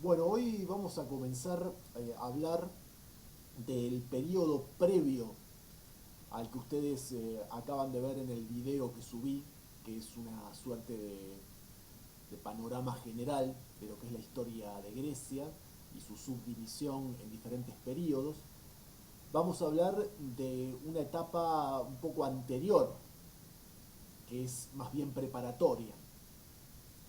Bueno, hoy vamos a comenzar a hablar del periodo previo al que ustedes acaban de ver en el video que subí, que es una suerte de panorama general de lo que es la historia de Grecia y su subdivisión en diferentes periodos. Vamos a hablar de una etapa un poco anterior, que es más bien preparatoria.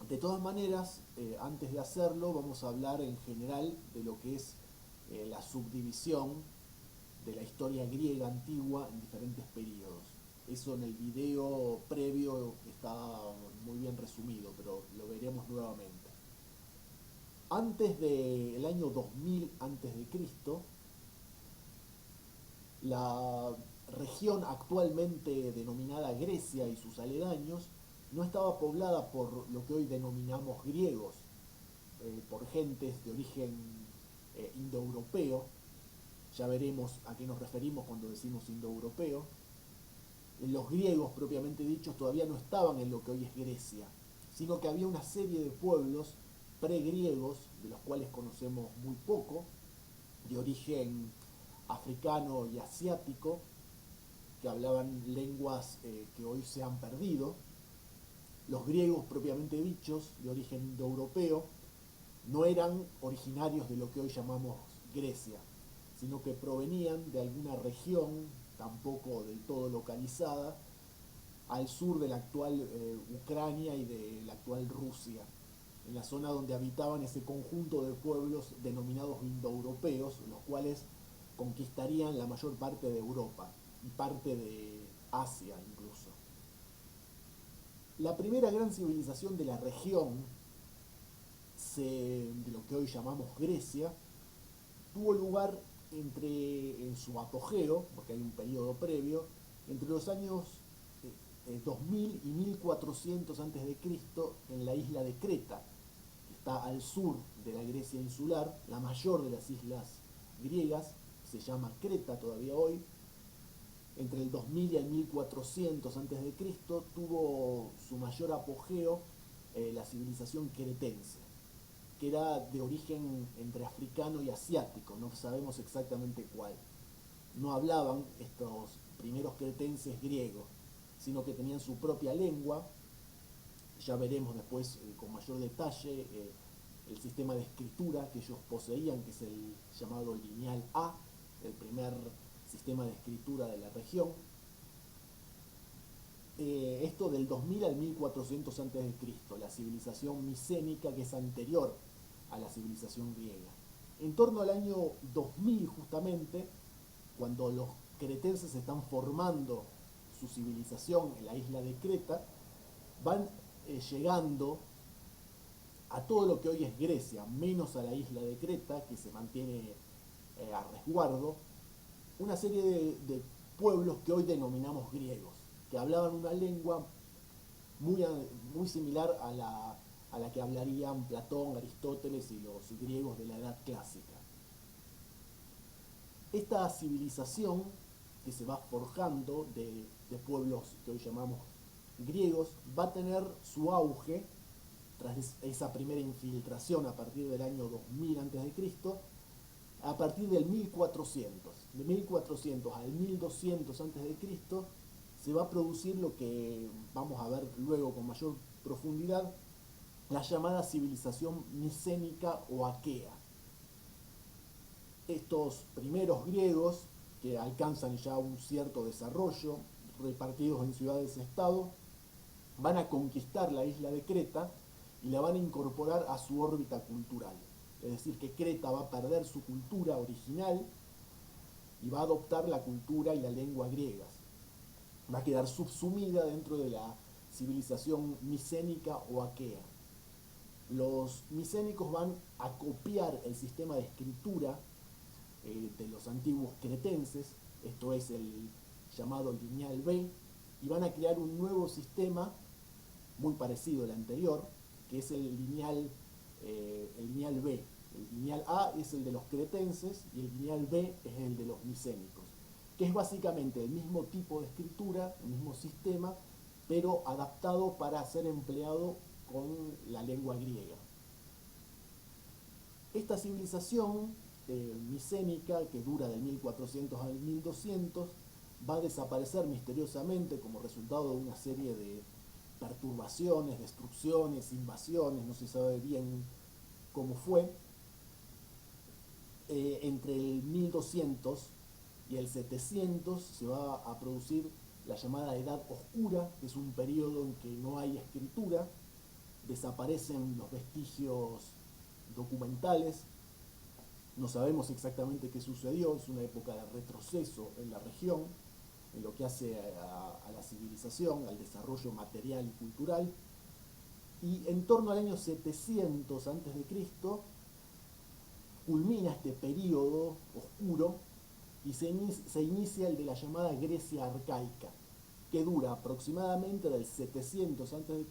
De todas maneras, antes de hacerlo, vamos a hablar en general de lo que es la subdivisión de la historia griega antigua en diferentes periodos. Eso en el video previo está muy bien resumido, pero lo veremos nuevamente. Antes del año 2000 a.C., la región actualmente denominada Grecia y sus aledaños no estaba poblada por lo que hoy denominamos griegos, por gentes de origen indoeuropeo. Ya veremos a qué nos referimos cuando decimos indoeuropeo. Los griegos propiamente dichos todavía no estaban en lo que hoy es Grecia, sino que había una serie de pueblos pregriegos, de los cuales conocemos muy poco, de origen africano y asiático, que hablaban lenguas que hoy se han perdido. Los griegos propiamente dichos, de origen indoeuropeo, no eran originarios de lo que hoy llamamos Grecia, sino que provenían de alguna región, tampoco del todo localizada, al sur de la actual Ucrania y de la actual Rusia, en la zona donde habitaban ese conjunto de pueblos denominados indoeuropeos, los cuales conquistarían la mayor parte de Europa y parte de Asia incluso. La primera gran civilización de la región, de lo que hoy llamamos Grecia, tuvo lugar en su apogeo, porque hay un periodo previo, entre los años 2000 y 1400 a.C. en la isla de Creta, que está al sur de la Grecia insular, la mayor de las islas griegas, se llama Creta todavía hoy. Entre el 2000 y el 1400 a.C. tuvo su mayor apogeo la civilización cretense, que era de origen entre africano y asiático, no sabemos exactamente cuál. No hablaban estos primeros cretenses griego, sino que tenían su propia lengua. Ya veremos después con mayor detalle el sistema de escritura que ellos poseían, que es el llamado lineal A, el primer sistema de escritura de la región. Esto del 2000 al 1400 a.C., la civilización micénica, que es anterior a la civilización griega. En torno al año 2000 justamente, cuando los cretenses están formando su civilización en la isla de Creta, van llegando a todo lo que hoy es Grecia, menos a la isla de Creta, que se mantiene a resguardo, una serie de pueblos que hoy denominamos griegos, que hablaban una lengua muy, muy similar a la que hablarían Platón, Aristóteles y los griegos de la Edad Clásica. Esta civilización que se va forjando de pueblos que hoy llamamos griegos va a tener su auge tras esa primera infiltración a partir del año 2000 a.C., a partir del 1400. De 1400 al 1200 a.C. se va a producir lo que vamos a ver luego con mayor profundidad, la llamada civilización micénica o aquea. Estos primeros griegos, que alcanzan ya un cierto desarrollo, repartidos en ciudades-estado, van a conquistar la isla de Creta y la van a incorporar a su órbita cultural. Es decir, que Creta va a perder su cultura original y va a adoptar la cultura y la lengua griegas. Va a quedar subsumida dentro de la civilización micénica o aquea. Los micénicos van a copiar el sistema de escritura de los antiguos cretenses, esto es el llamado lineal B, y van a crear un nuevo sistema muy parecido al anterior, que es el lineal B. El lineal A es el de los cretenses y el lineal B es el de los micénicos, que es básicamente el mismo tipo de escritura, el mismo sistema, pero adaptado para ser empleado con la lengua griega. Esta civilización micénica, que dura del 1400 al 1200, va a desaparecer misteriosamente como resultado de una serie de perturbaciones, destrucciones, invasiones, no se sabe bien cómo fue. Entre el 1200 y el 700 se va a producir la llamada Edad Oscura, que es un periodo en que no hay escritura, desaparecen los vestigios documentales, no sabemos exactamente qué sucedió, es una época de retroceso en la región, en lo que hace a la civilización, al desarrollo material y cultural, y en torno al año 700 a.C. culmina este periodo oscuro y se inicia el de la llamada Grecia arcaica, que dura aproximadamente del 700 a.C.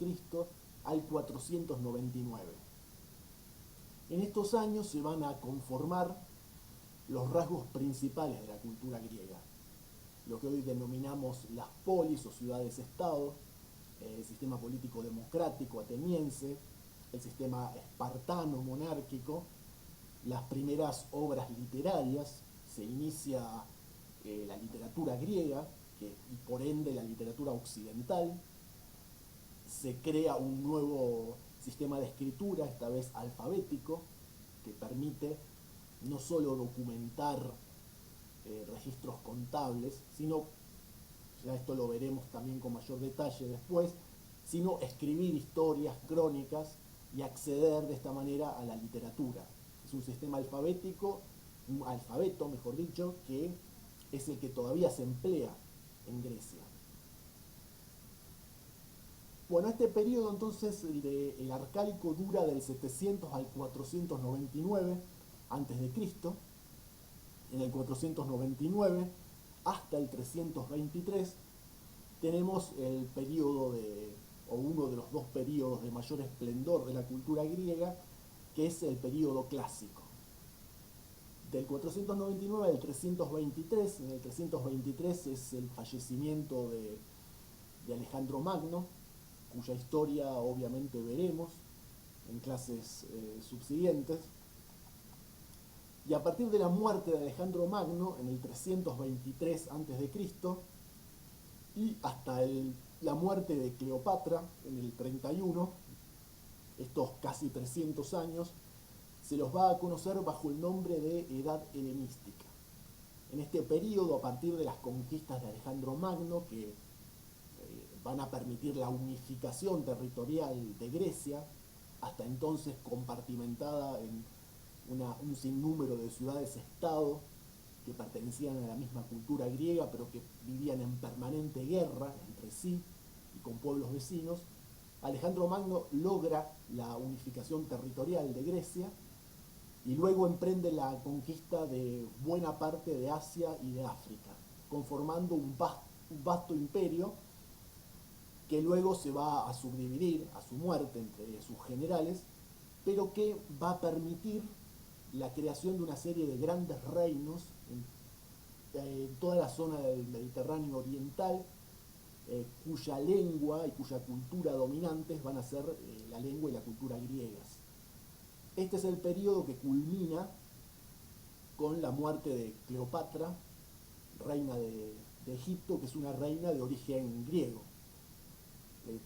al 499. En estos años se van a conformar los rasgos principales de la cultura griega, lo que hoy denominamos las polis o ciudades-estado, el sistema político democrático ateniense, el sistema espartano monárquico, las primeras obras literarias, se inicia la literatura griega y por ende la literatura occidental, se crea un nuevo sistema de escritura, esta vez alfabético, que permite no solo documentar registros contables, sino, ya esto lo veremos también con mayor detalle después, sino escribir historias, crónicas y acceder de esta manera a la literatura. Es un sistema alfabético, un alfabeto, mejor dicho, que es el que todavía se emplea en Grecia. Bueno, este periodo entonces, el arcaico, dura del 700 al 499 antes de Cristo. En el 499 hasta el 323 tenemos el periodo o uno de los dos periodos de mayor esplendor de la cultura griega, que es el periodo clásico. Del 499 al 323, en el 323 es el fallecimiento de Alejandro Magno, cuya historia obviamente veremos en clases subsiguientes. Y a partir de la muerte de Alejandro Magno, en el 323 a.C., y hasta la muerte de Cleopatra, en el 31, estos casi 300 años, se los va a conocer bajo el nombre de Edad Helenística. En este periodo, a partir de las conquistas de Alejandro Magno, que van a permitir la unificación territorial de Grecia, hasta entonces compartimentada en un sinnúmero de ciudades-estado que pertenecían a la misma cultura griega, pero que vivían en permanente guerra entre sí y con pueblos vecinos, Alejandro Magno logra la unificación territorial de Grecia y luego emprende la conquista de buena parte de Asia y de África, conformando un vasto imperio que luego se va a subdividir a su muerte entre sus generales, pero que va a permitir la creación de una serie de grandes reinos en toda la zona del Mediterráneo oriental, cuya lengua y cuya cultura dominantes van a ser la lengua y la cultura griegas. Este es el periodo que culmina con la muerte de Cleopatra, reina de Egipto, que es una reina de origen griego.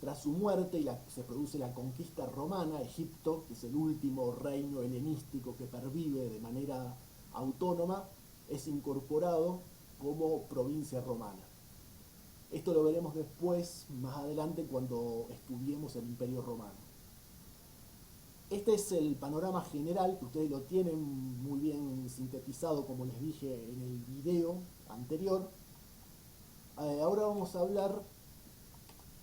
Tras su muerte se produce la conquista romana. Egipto, que es el último reino helenístico que pervive de manera autónoma, es incorporado como provincia romana. Esto lo veremos después, más adelante, cuando estudiemos el Imperio Romano. Este es el panorama general, que ustedes lo tienen muy bien sintetizado, como les dije en el video anterior. Ahora vamos a hablar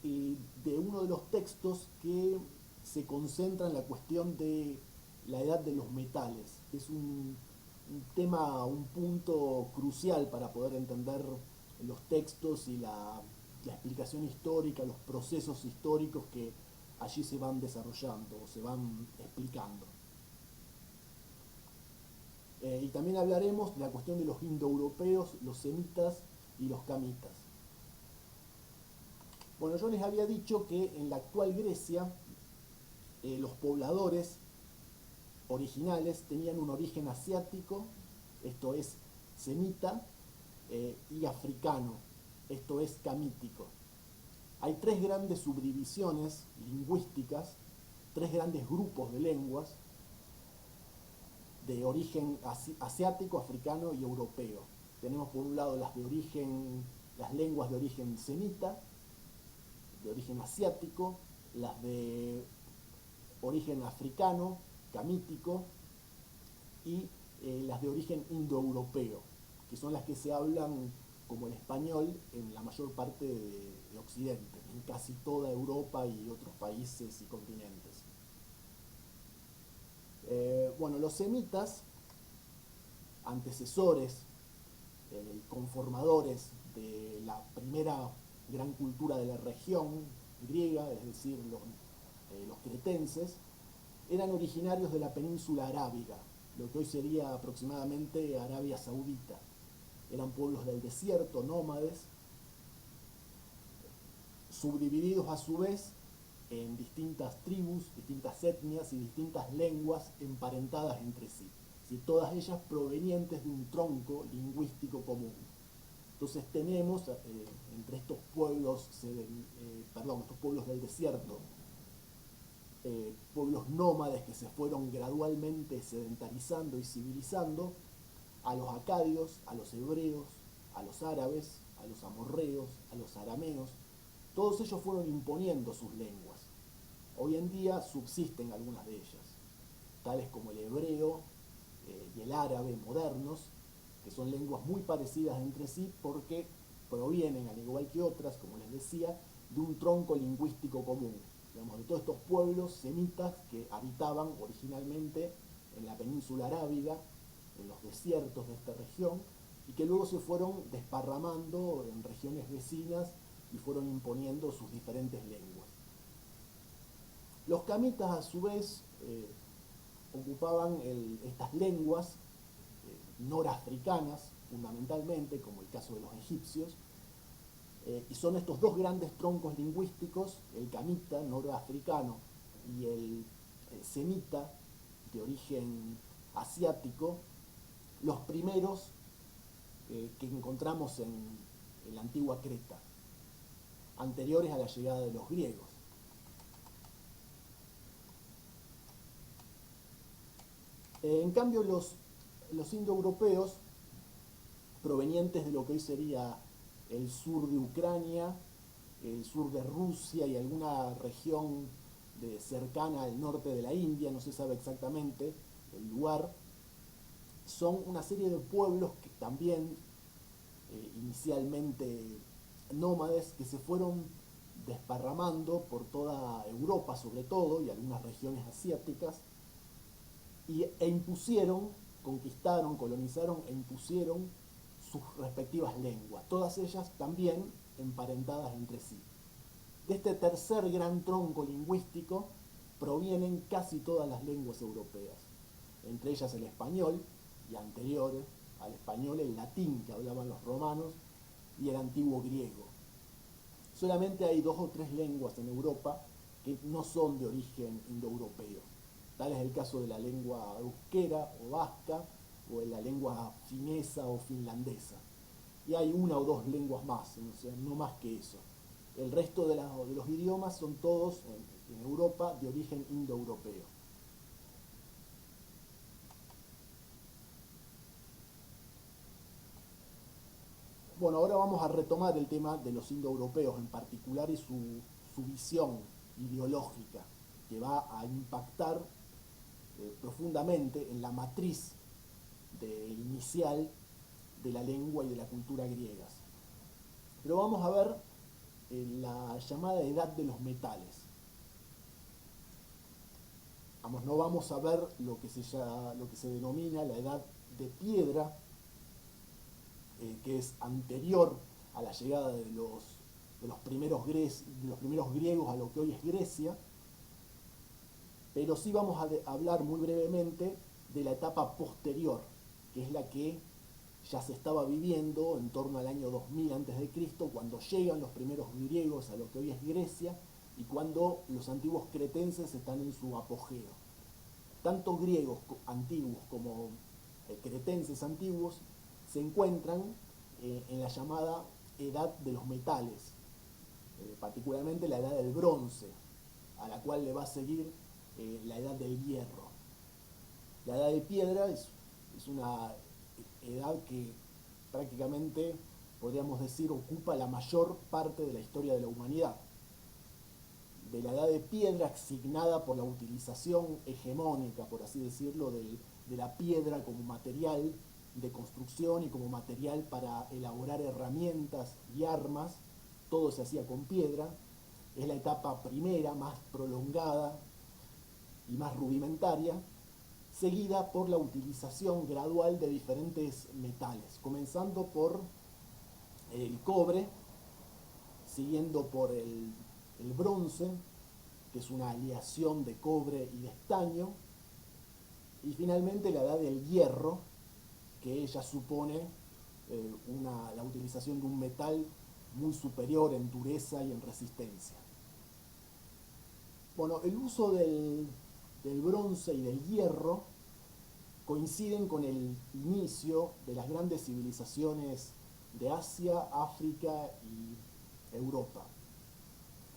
de uno de los textos que se concentra en la cuestión de la edad de los metales, que es un tema, un punto crucial para poder entender los textos y la explicación histórica, los procesos históricos que allí se van desarrollando, se van explicando. Y también hablaremos de la cuestión de los indoeuropeos, los semitas y los camitas. Bueno, yo les había dicho que en la actual Grecia los pobladores originales tenían un origen asiático, esto es semita, y africano, esto es camítico. Hay tres grandes subdivisiones lingüísticas, tres grandes grupos de lenguas de origen asiático, africano y europeo. Tenemos por un lado las lenguas de origen semita, de origen asiático, las de origen africano, camítico, y las de origen indoeuropeo, que son las que se hablan como el español en la mayor parte de Occidente, en casi toda Europa y otros países y continentes. Bueno, los semitas, antecesores, conformadores de la primera gran cultura de la región griega, es decir, los cretenses, eran originarios de la península arábiga, lo que hoy sería aproximadamente Arabia Saudita. Eran pueblos del desierto, nómades, subdivididos a su vez en distintas tribus, distintas etnias y distintas lenguas emparentadas entre sí, todas ellas provenientes de un tronco lingüístico común. Entonces tenemos entre estos pueblos, estos pueblos del desierto, pueblos nómades que se fueron gradualmente sedentarizando y civilizando, a los acadios, a los hebreos, a los árabes, a los amorreos, a los arameos. Todos ellos fueron imponiendo sus lenguas. Hoy en día subsisten algunas de ellas, tales como el hebreo y el árabe modernos, que son lenguas muy parecidas entre sí porque provienen, al igual que otras, como les decía, de un tronco lingüístico común, digamos, de todos estos pueblos semitas que habitaban originalmente en la península arábiga, en los desiertos de esta región, y que luego se fueron desparramando en regiones vecinas y fueron imponiendo sus diferentes lenguas. Los camitas, a su vez, ocupaban estas lenguas norafricanas, fundamentalmente, como el caso de los egipcios, y son estos dos grandes troncos lingüísticos, el camita norafricano y el semita de origen asiático, los primeros que encontramos en la antigua Creta, anteriores a la llegada de los griegos. En cambio, los indoeuropeos, provenientes de lo que hoy sería el sur de Ucrania, el sur de Rusia y alguna región cercana al norte de la India, no se sabe exactamente el lugar, son una serie de pueblos que también inicialmente nómades, que se fueron desparramando por toda Europa sobre todo y algunas regiones asiáticas, e impusieron, conquistaron, colonizaron e impusieron sus respectivas lenguas, todas ellas también emparentadas entre sí. De este tercer gran tronco lingüístico provienen casi todas las lenguas europeas, entre ellas el español, y anterior al español el latín que hablaban los romanos y el antiguo griego. Solamente hay 2 o 3 lenguas en Europa que no son de origen indoeuropeo. Tal es el caso de la lengua euskera o vasca, o de la lengua finesa o finlandesa. Y hay 1 o 2 lenguas más, o sea, no más que eso. El resto de los idiomas son todos en Europa de origen indoeuropeo. Bueno, ahora vamos a retomar el tema de los indoeuropeos en particular y su visión ideológica, que va a impactar profundamente en la matriz inicial de la lengua y de la cultura griegas. Pero vamos a ver la llamada edad de los metales. No vamos a ver lo que se denomina la edad de piedra, que es anterior a la llegada de los primeros griegos a lo que hoy es Grecia, pero sí vamos a hablar muy brevemente de la etapa posterior, que es la que ya se estaba viviendo en torno al año 2000 a.C., cuando llegan los primeros griegos a lo que hoy es Grecia y cuando los antiguos cretenses están en su apogeo. tanto griegos antiguos como cretenses antiguos se encuentran en la llamada edad de los metales, particularmente la edad del bronce, a la cual le va a seguir la edad del hierro. La edad de piedra es una edad que prácticamente, podríamos decir, ocupa la mayor parte de la historia de la humanidad. De la edad de piedra, asignada por la utilización hegemónica, por así decirlo, de la piedra como material de construcción y como material para elaborar herramientas y armas, todo se hacía con piedra. Es la etapa primera, más prolongada y más rudimentaria, seguida por la utilización gradual de diferentes metales, comenzando por el cobre, siguiendo por el bronce, que es una aleación de cobre y de estaño, y finalmente la edad del hierro, que ella supone la utilización de un metal muy superior en dureza y en resistencia. Bueno, el uso del bronce y del hierro coinciden con el inicio de las grandes civilizaciones de Asia, África y Europa.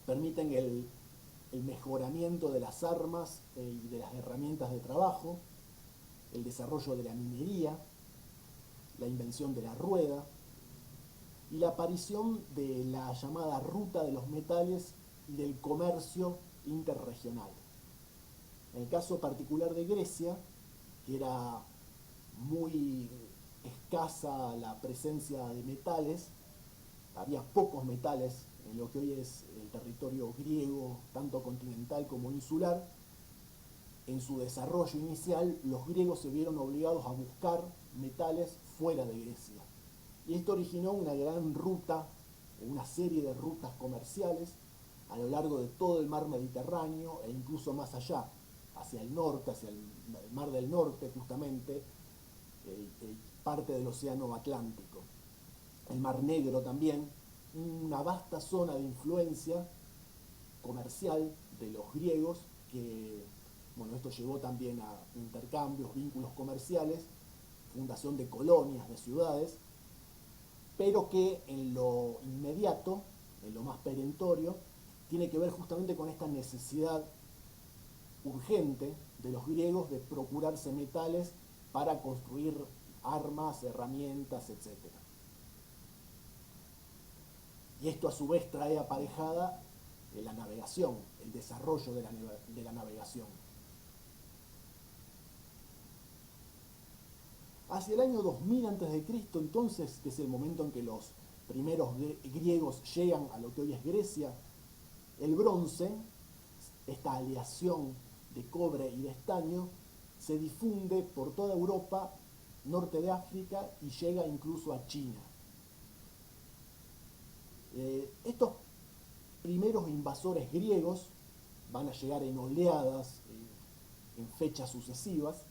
Permiten el mejoramiento de las armas y de las herramientas de trabajo, el desarrollo de la minería, la invención de la rueda y la aparición de la llamada ruta de los metales y del comercio interregional. En el caso particular de Grecia, que era muy escasa la presencia de metales, había pocos metales en lo que hoy es el territorio griego, tanto continental como insular. En su desarrollo inicial, los griegos se vieron obligados a buscar metales fuera de Grecia. Y esto originó una gran ruta, una serie de rutas comerciales a lo largo de todo el mar Mediterráneo e incluso más allá, hacia el norte, hacia el mar del norte justamente, parte del océano Atlántico. El mar Negro también, una vasta zona de influencia comercial de los griegos que, bueno, esto llevó también a intercambios, vínculos comerciales, fundación de colonias, de ciudades, pero que en lo inmediato, en lo más perentorio, tiene que ver justamente con esta necesidad urgente de los griegos de procurarse metales para construir armas, herramientas, etc. Y esto a su vez trae aparejada la navegación, el desarrollo de la navegación. Hacia el año 2000 a.C., entonces, que es el momento en que los primeros griegos llegan a lo que hoy es Grecia, el bronce, esta aleación de cobre y de estaño, se difunde por toda Europa, norte de África y llega incluso a China. Estos primeros invasores griegos van a llegar en oleadas, en fechas sucesivas.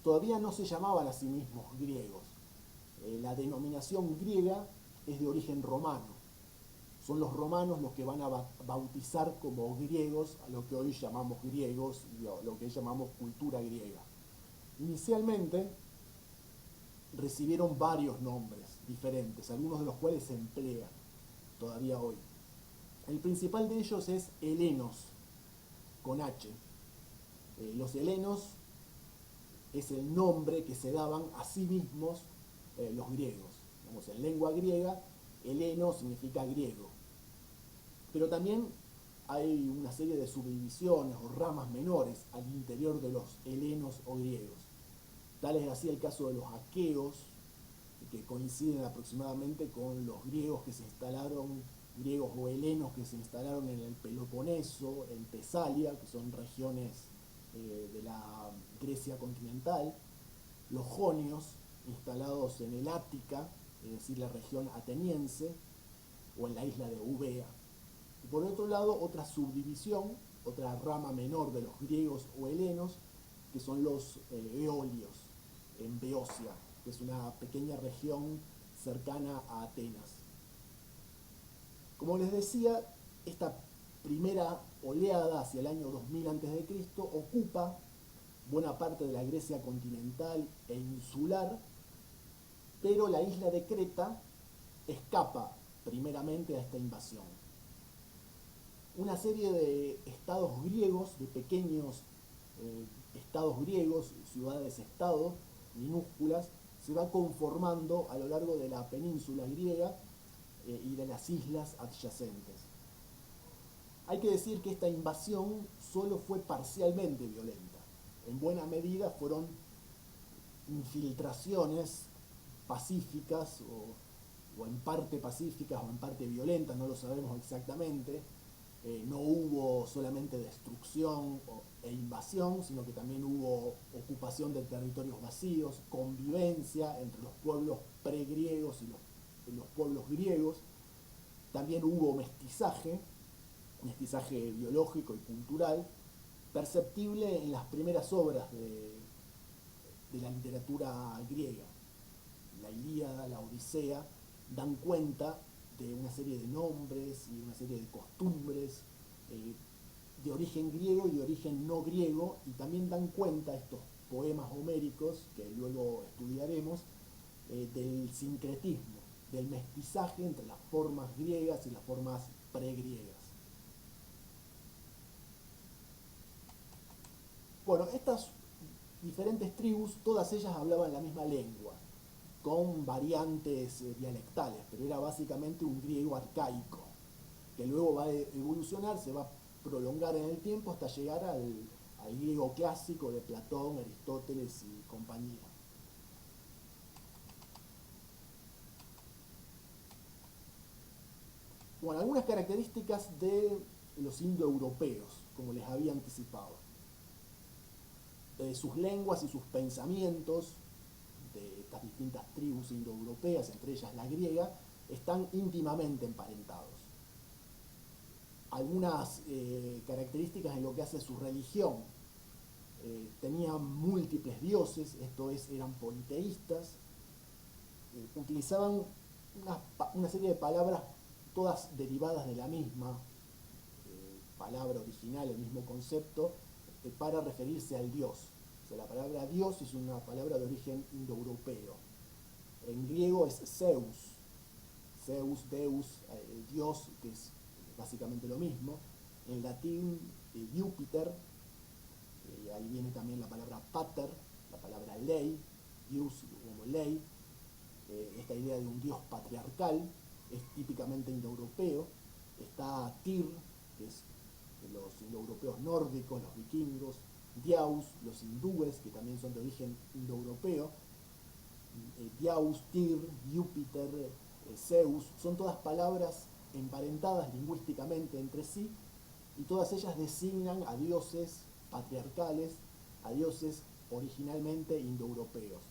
Todavía no se llamaban a sí mismos griegos. La denominación griega es de origen romano. Son los romanos los que van a bautizar como griegos a lo que hoy llamamos griegos y lo que hoy llamamos cultura griega. Inicialmente recibieron varios nombres diferentes, algunos de los cuales se emplean todavía hoy. El principal de ellos es helenos, con H. Los helenos es el nombre que se daban a sí mismos los griegos. Digamos, en lengua griega, heleno significa griego. Pero también hay una serie de subdivisiones o ramas menores al interior de los helenos o griegos. Tal es así el caso de los aqueos, que coinciden aproximadamente con los griegos que se instalaron, griegos o helenos que se instalaron en el Peloponeso, en Tesalia, que son regiones de la Grecia continental, los jonios, instalados en el Ática, es decir, la región ateniense, o en la isla de Eubea. Y por otro lado, otra subdivisión, otra rama menor de los griegos o helenos, que son los eolios, en Beocia, que es una pequeña región cercana a Atenas. Como les decía, esta primera oleada hacia el año 2000 a.C. ocupa buena parte de la Grecia continental e insular, pero la isla de Creta escapa primeramente a esta invasión. Una serie de estados griegos, de pequeños estados griegos, ciudades-estado, minúsculas, se va conformando a lo largo de la península griega y de las islas adyacentes. Hay que decir que esta invasión solo fue parcialmente violenta. En buena medida fueron infiltraciones pacíficas o en parte pacíficas o en parte violentas, no lo sabemos exactamente. No hubo solamente destrucción e invasión, sino que también hubo ocupación de territorios vacíos, convivencia entre los pueblos pregriegos y los pueblos griegos. También hubo mestizaje biológico y cultural, perceptible en las primeras obras de la literatura griega. La Ilíada, la Odisea, dan cuenta de una serie de nombres y una serie de costumbres de origen griego y de origen no griego, y también dan cuenta estos poemas homéricos, que luego estudiaremos, del sincretismo, del mestizaje entre las formas griegas y las formas pregriegas. Bueno, estas diferentes tribus, todas ellas hablaban la misma lengua, con variantes dialectales, pero era básicamente un griego arcaico, que luego va a evolucionar, se va a prolongar en el tiempo hasta llegar al griego clásico de Platón, Aristóteles y compañía. Bueno, algunas características de los indoeuropeos, como les había anticipado. Sus lenguas y sus pensamientos de estas distintas tribus indoeuropeas, entre ellas la griega, están íntimamente emparentados. Algunas características en lo que hace su religión. Tenían múltiples dioses, esto es, eran politeístas, utilizaban una serie de palabras todas derivadas de la misma palabra original, el mismo concepto, para referirse al dios. O sea, la palabra dios es una palabra de origen indoeuropeo. En griego es Zeus, Deus, Dios, que es básicamente lo mismo. En latín, Júpiter, ahí viene también la palabra pater, la palabra ley, Dios como ley. Esta idea de un dios patriarcal es típicamente indoeuropeo. Está Tyr, que es de los indoeuropeos nórdicos, los vikingos. Diaus, los hindúes, que también son de origen indoeuropeo. Diaus, Tyr, Júpiter, Zeus, son todas palabras emparentadas lingüísticamente entre sí, y todas ellas designan a dioses patriarcales, a dioses originalmente indoeuropeos.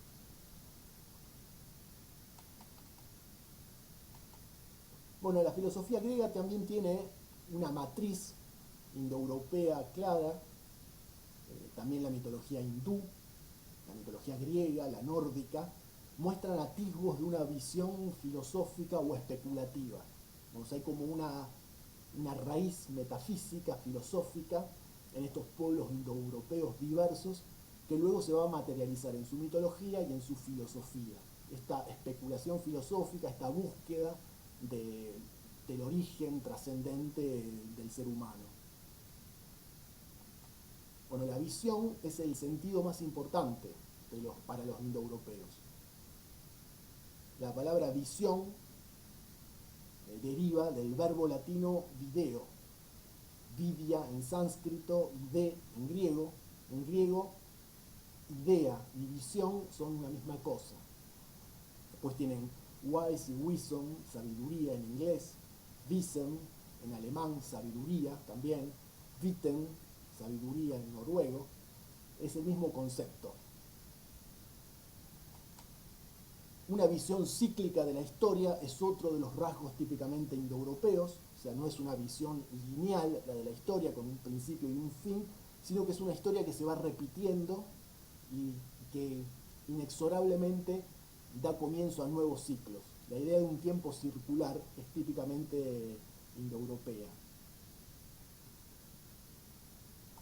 Bueno, la filosofía griega también tiene una matriz indoeuropea clara, también la mitología hindú, la mitología griega, la nórdica, muestran atisbos de una visión filosófica o especulativa. Entonces hay como una raíz metafísica, filosófica, en estos pueblos indoeuropeos diversos, que luego se va a materializar en su mitología y en su filosofía. Esta especulación filosófica, esta búsqueda del origen trascendente del ser humano. Bueno, la visión es el sentido más importante para los indoeuropeos. La palabra visión deriva del verbo latino video, vidia en sánscrito, ide en griego. En griego, idea y visión son una misma cosa. Después tienen wise y wisdom, sabiduría en inglés, wissen en alemán, sabiduría también, witten, sabiduría en noruego. Es el mismo concepto. Una visión cíclica de la historia es otro de los rasgos típicamente indoeuropeos, o sea, no es una visión lineal la de la historia con un principio y un fin, sino que es una historia que se va repitiendo y que inexorablemente da comienzo a nuevos ciclos. La idea de un tiempo circular es típicamente indoeuropea.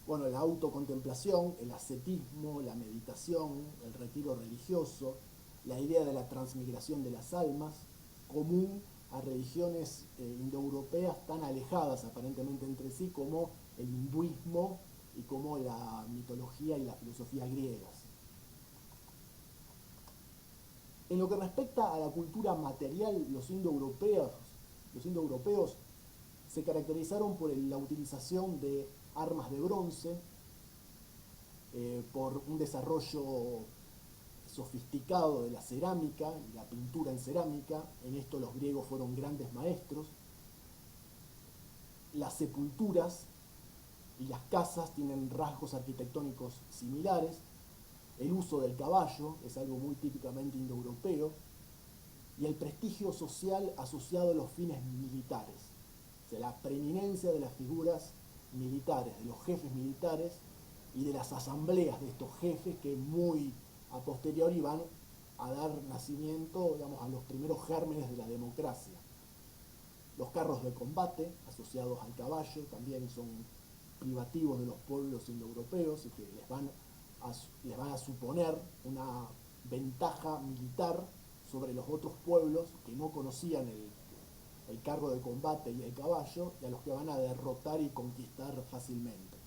Bueno, la autocontemplación, el ascetismo, la meditación, el retiro religioso, la idea de la transmigración de las almas, común a religiones indoeuropeas tan alejadas aparentemente entre sí como el hinduismo y como la mitología y la filosofía griegas. En lo que respecta a la cultura material, los indoeuropeos se caracterizaron por la utilización de armas de bronce, por un desarrollo sofisticado de la cerámica y la pintura en cerámica. En esto los griegos fueron grandes maestros. Las sepulturas y las casas tienen rasgos arquitectónicos similares. El uso del caballo es algo muy típicamente indoeuropeo. Y el prestigio social asociado a los fines militares. O sea, la preeminencia de las figuras militares, de los jefes militares y de las asambleas de estos jefes que muy a posteriori van a dar nacimiento, digamos, a los primeros gérmenes de la democracia. Los carros de combate asociados al caballo también son privativos de los pueblos indoeuropeos y que les van a suponer una ventaja militar sobre los otros pueblos que no conocían el carro de combate y el caballo, y a los que van a derrotar y conquistar fácilmente.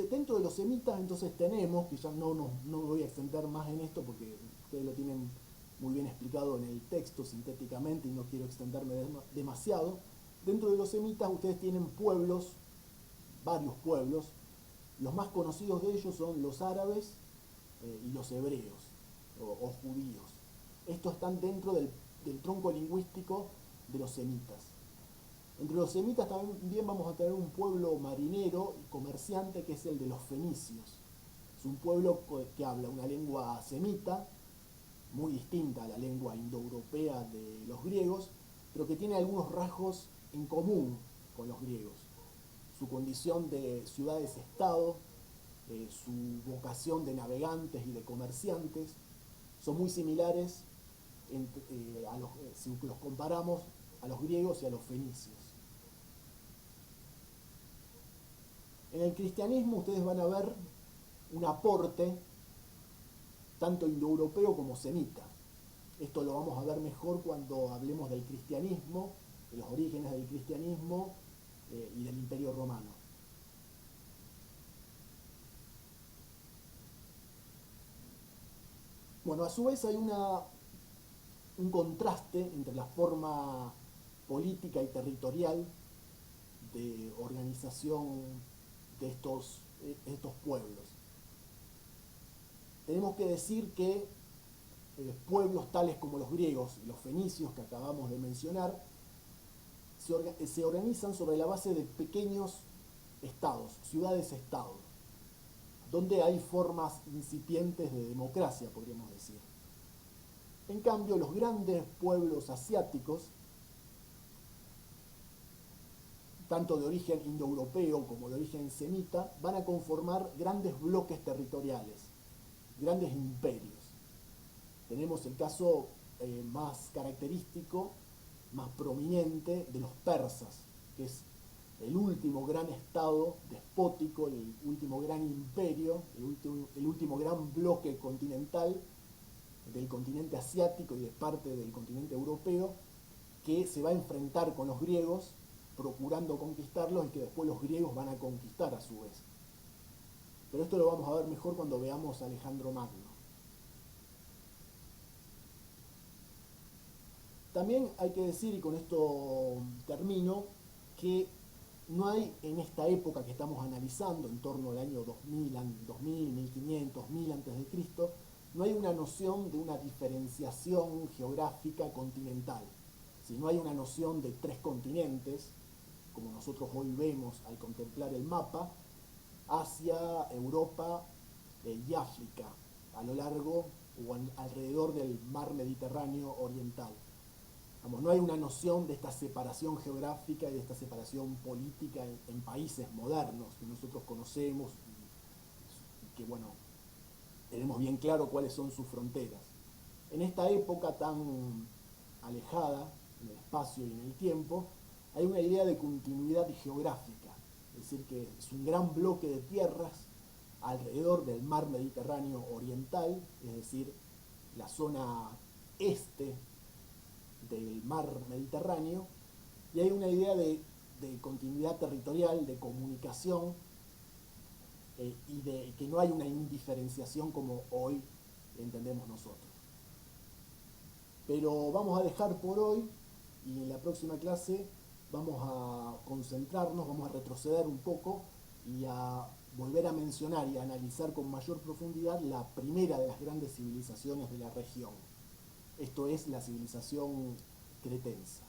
Dentro de los semitas entonces tenemos, que ya no me voy a extender más en esto porque ustedes lo tienen muy bien explicado en el texto sintéticamente y no quiero extenderme demasiado. Dentro de los semitas ustedes tienen pueblos, varios pueblos. Los más conocidos de ellos son los árabes y los hebreos o judíos. Estos están dentro del tronco lingüístico de los semitas. Entre los semitas también vamos a tener un pueblo marinero y comerciante que es el de los fenicios. Es un pueblo que habla una lengua semita, muy distinta a la lengua indoeuropea de los griegos, pero que tiene algunos rasgos en común con los griegos. Su condición de ciudades-estado, su vocación de navegantes y de comerciantes, son muy similares si los comparamos a los griegos y a los fenicios. En el cristianismo ustedes van a ver un aporte tanto indoeuropeo como semita. Esto lo vamos a ver mejor cuando hablemos del cristianismo, de los orígenes del cristianismo y del Imperio Romano. Bueno, a su vez hay un contraste entre la forma política y territorial de organización de estos pueblos. Tenemos que decir que pueblos tales como los griegos y los fenicios que acabamos de mencionar se organizan sobre la base de pequeños estados, ciudades-estado, donde hay formas incipientes de democracia, podríamos decir. En cambio, los grandes pueblos asiáticos, tanto de origen indoeuropeo como de origen semita, van a conformar grandes bloques territoriales, grandes imperios. Tenemos el caso más característico, más prominente de los persas, que es el último gran estado despótico, el último gran imperio, el último gran bloque continental del continente asiático y de parte del continente europeo, que se va a enfrentar con los griegos, procurando conquistarlos y que después los griegos van a conquistar a su vez. Pero esto lo vamos a ver mejor cuando veamos a Alejandro Magno. También hay que decir, y con esto termino, que no hay en esta época que estamos analizando, en torno al año 2000, 1500, 1000 a.C., no hay una noción de una diferenciación geográfica continental. Si no hay una noción de tres continentes, como nosotros hoy vemos al contemplar el mapa, Asia, Europa y África, a lo largo o alrededor del mar Mediterráneo oriental. No hay una noción de esta separación geográfica y de esta separación política en países modernos que nosotros conocemos y que, bueno, tenemos bien claro cuáles son sus fronteras. En esta época tan alejada en el espacio y en el tiempo, hay una idea de continuidad geográfica, es decir, que es un gran bloque de tierras alrededor del mar Mediterráneo oriental, es decir, la zona este del mar Mediterráneo, y hay una idea de continuidad territorial, de comunicación, y de que no hay una indiferenciación como hoy entendemos nosotros. Pero vamos a dejar por hoy y en la próxima clase vamos a concentrarnos, vamos a retroceder un poco y a volver a mencionar y a analizar con mayor profundidad la primera de las grandes civilizaciones de la región. Esto es la civilización cretense.